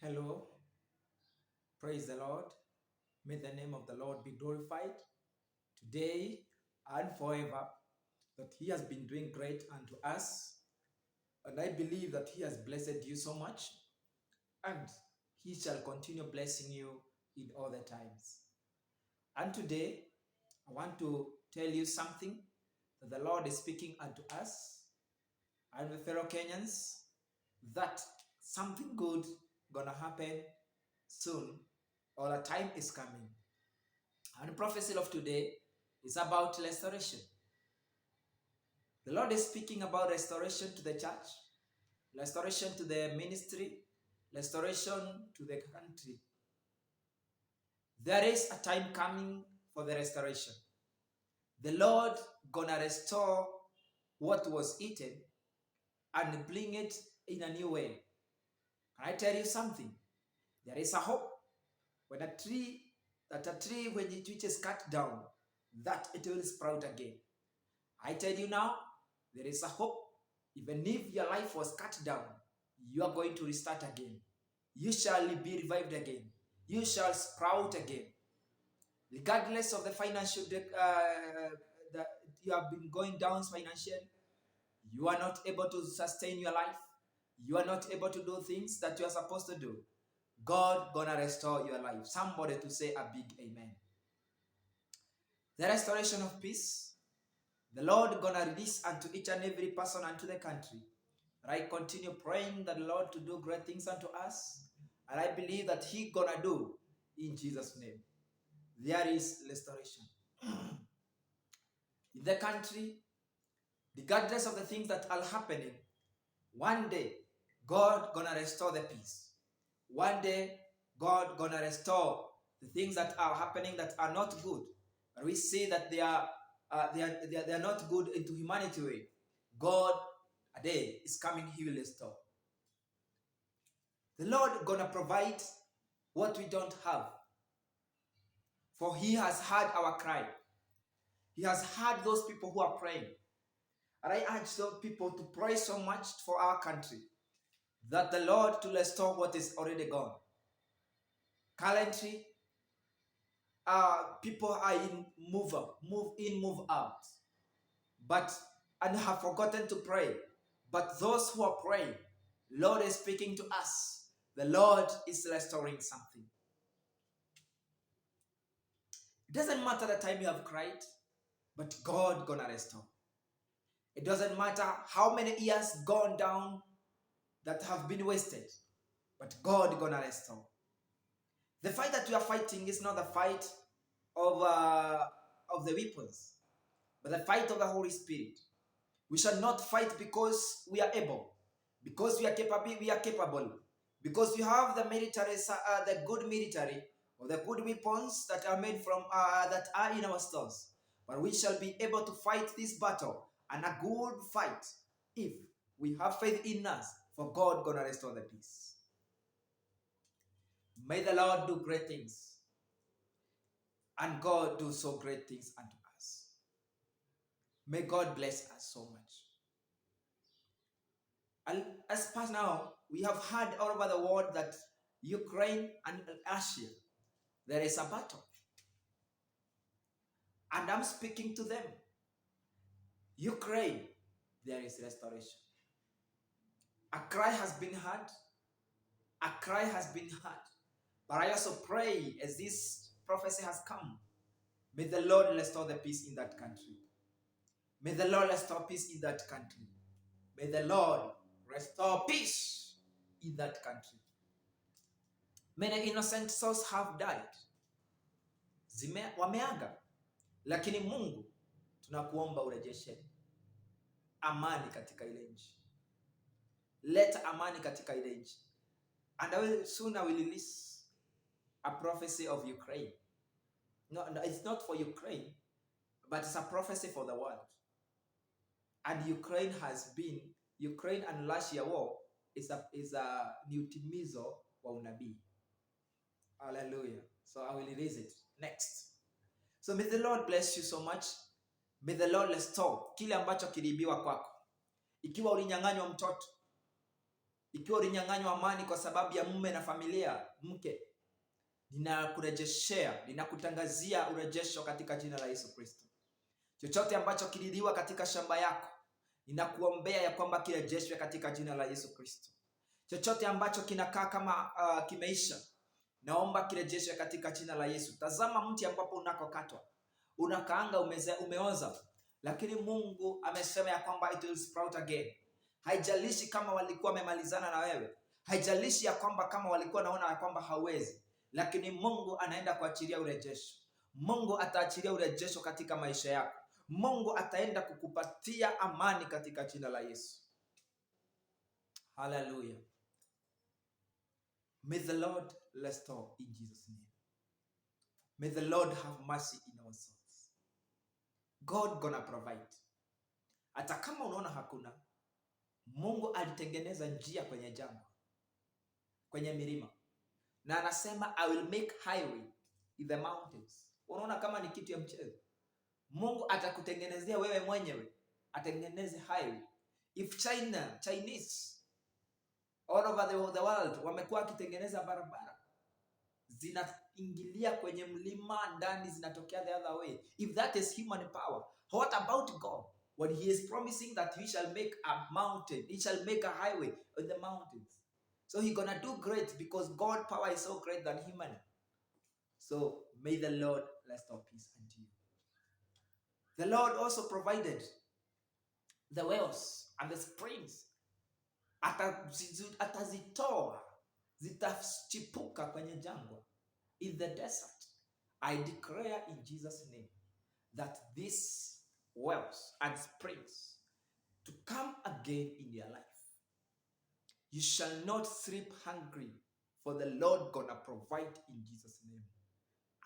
Hello, praise the Lord. May the name of the Lord be glorified today and forever. That He has been doing great unto us, and I believe that He has blessed you so much, and He shall continue blessing you in all the times. And today, I want to tell you something that the Lord is speaking unto us and the fellow Kenyans, that something good gonna happen soon, or a time is coming. And the prophecy of today is about restoration. The Lord is speaking about restoration to the church, restoration to the ministry, restoration to the country. There is a time coming for the restoration. The Lord gonna restore what was eaten and bring it in a new way. Can I tell you something? There is a hope when a tree when it is cut down, that it will sprout again. I tell you now, there is a hope. Even if your life was cut down, you are going to restart again. You shall be revived again. You shall sprout again. Regardless of the financial that you have been going down financially, you are not able to sustain your life. You are not able to do things that you are supposed to do. God gonna restore your life. Somebody to say a big amen. The restoration of peace, the Lord gonna release unto each and every person unto the country. And I continue praying that the Lord to do great things unto us. And I believe that He gonna do in Jesus' name. There is restoration. In the country, regardless of the things that are happening, one day God gonna restore the peace. One day God gonna restore the things that are happening that are not good. And we see that they are not good into humanity way. God, a day is coming, He will restore. The Lord gonna provide what we don't have. For He has heard our cry. He has heard those people who are praying. And I urge those people to pray so much for our country, that the Lord to restore what is already gone. Currently, people are in move in, move out, and have forgotten to pray. But those who are praying, Lord is speaking to us. The Lord is restoring something. It doesn't matter the time you have cried, but God gonna restore. It doesn't matter how many years gone down that have been wasted, but God gonna restore. The fight that we are fighting is not the fight of the weapons, but the fight of the Holy Spirit. We shall not fight because we are able, because we are capable, because we have the military, the good military, or the good weapons that are made from that are in our stores. But we shall be able to fight this battle, and a good fight, if we have faith in us, for God gonna restore the peace. May the Lord do great things, and God do so great things unto us. May God bless us so much. And as per now, we have heard all over the world that Ukraine and Russia, there is a battle. And I'm speaking to them. Ukraine, there is restoration. A cry has been heard. A cry has been heard. But I also pray, as this prophecy has come, may the Lord restore the peace in that country. May the Lord restore peace in that country. May the Lord restore peace in that country. Many innocent souls have died. Wameaga. Lakini Mungu, tunakuomba urejeshe amani katika ile nchi. Leta amani katika ile nchi. And I will release a prophecy of Ukraine. No, it's not for Ukraine, but it's a prophecy for the world. And Ukraine and Russia war is a ni utimizo wa unabii. Hallelujah. So I will release it next. So may the Lord bless you so much. May the Lord restore kile ambacho kiliibiwa kwako. Ikiwa ulinyang'anywa mtoto, Ikiwa ulinyang'anywa amani kwa sababu ya mume na familia, mke, ninakurejeshea, ninakutangazia urejesho katika jina la Yesu Kristo. Chochote ambacho kililiwa katika shamba yako, ninakuombea ya kwamba kirejeshwe katika jina la Yesu Kristo. Chochote ambacho kinakaa kama kimeisha, naomba kirejeshwe katika jina la Yesu. Tazama mti ambapo unakokatwa, unakaanga umeoza, lakini Mungu amesema ya kwamba it will sprout again. Haijalishi kama walikuwa wamemalizana na wewe, haijalishi ya kwamba kama walikuwa naona ya kwamba hauwezi, lakini Mungu anaenda kuachilia urejesho. Mungu ataachilia urejesho katika maisha yako. Mungu ataenda kukupatia amani katika jina la Yesu. Hallelujah. May the Lord restore in Jesus' name. May the Lord have mercy in our souls. God gonna provide. Hata kama unaona hakuna, Mungu alitengeneza njia kwenye jangwa, kwenye milima, na anasema I will make highway in the mountains. Unaona kama ni kitu ya mchezo? Mungu atakutengenezea wewe mwenyewe, atengeneze highway. If Chinese all over the world wamekuwa wakitengeneza barabara zinaingilia kwenye mlima ndani, zinatokea the other way. If that is human power, what about God? When he is promising that he shall make a mountain, he shall make a highway on the mountains. So he's gonna do great because God's power is so great than human. So may the Lord restore peace unto you. The Lord also provided the wells and the springs. Atazitoa, zitachipuka kwenye jangwa, in the desert. I declare in Jesus' name that these wells and springs to come again in your life. You shall not sleep hungry, for the Lord gonna provide in Jesus' name.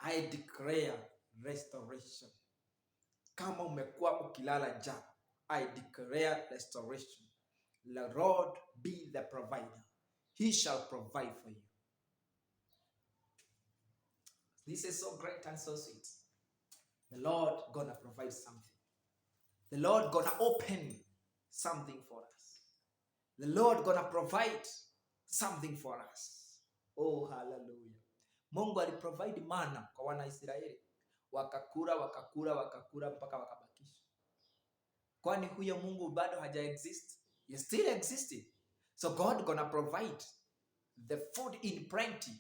I declare restoration. Kama umekuwa ukilala njaa, I declare restoration. The Lord be the provider. He shall provide for you. This is so great and so sweet. The Lord gonna provide something. The Lord gonna open something for us. The Lord gonna provide something for us. Oh, hallelujah. Mungu aliprovide mana kwa wana Israeli. Wakakula mpaka wakabakisha. Kwani huyo Mungu bado haja exist? He still existing. So God gonna provide the food in plenty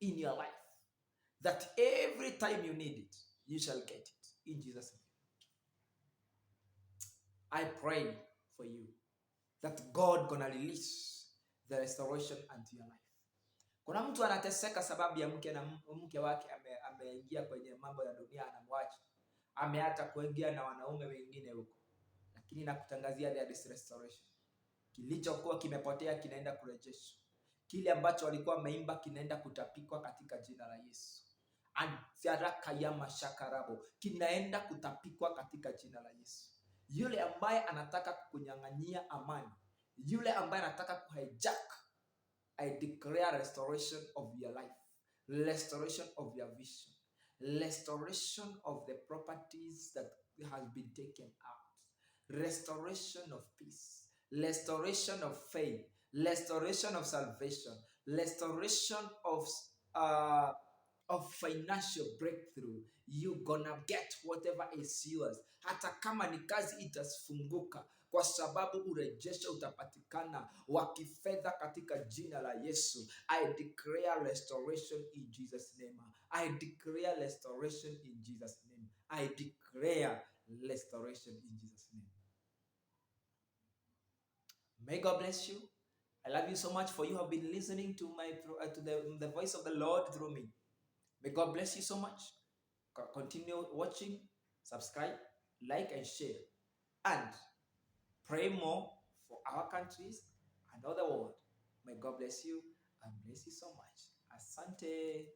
in your life, that every time you need it, you shall get it in Jesus' name. I pray for you that God gonna release the restoration unto your life. Kuna mtu anateseka sababu ya mke wake ameingia kwenye mambo ya dunia, anamwacha, ameacha kuingia na wanaume wengine huko, lakini nakutangazia there is restoration. Kilichokuwa kimepotea kinaenda kurejeshwa. Kile ambacho walikuwa wameimba kinaenda kutapikwa katika jina la Yesu. Antiaraka ya mashakarabo kinaenda kutapikwa katika jina la Yesu. Yule ambaye anataka kukunyang'anyia amani, yule ambaye anataka kuhijack, I declare restoration of your life, restoration of your vision, restoration of the properties that has been taken out, restoration of peace, restoration of faith, restoration of salvation, restoration of financial breakthrough. You gonna get whatever is yours. Hata kama ni kazi itafunguka, kwa sababu urejesho utapatikana wa kifedha katika jina la Yesu. I declare restoration in Jesus' name. I declare restoration in Jesus' name. I declare restoration in Jesus' name. May God bless you. I love you so much for you have been listening to the voice of the Lord through me. May God bless you so much. Continue watching, subscribe, like and share, and pray more for our countries and all the world. May God bless you and bless you so much. Asante.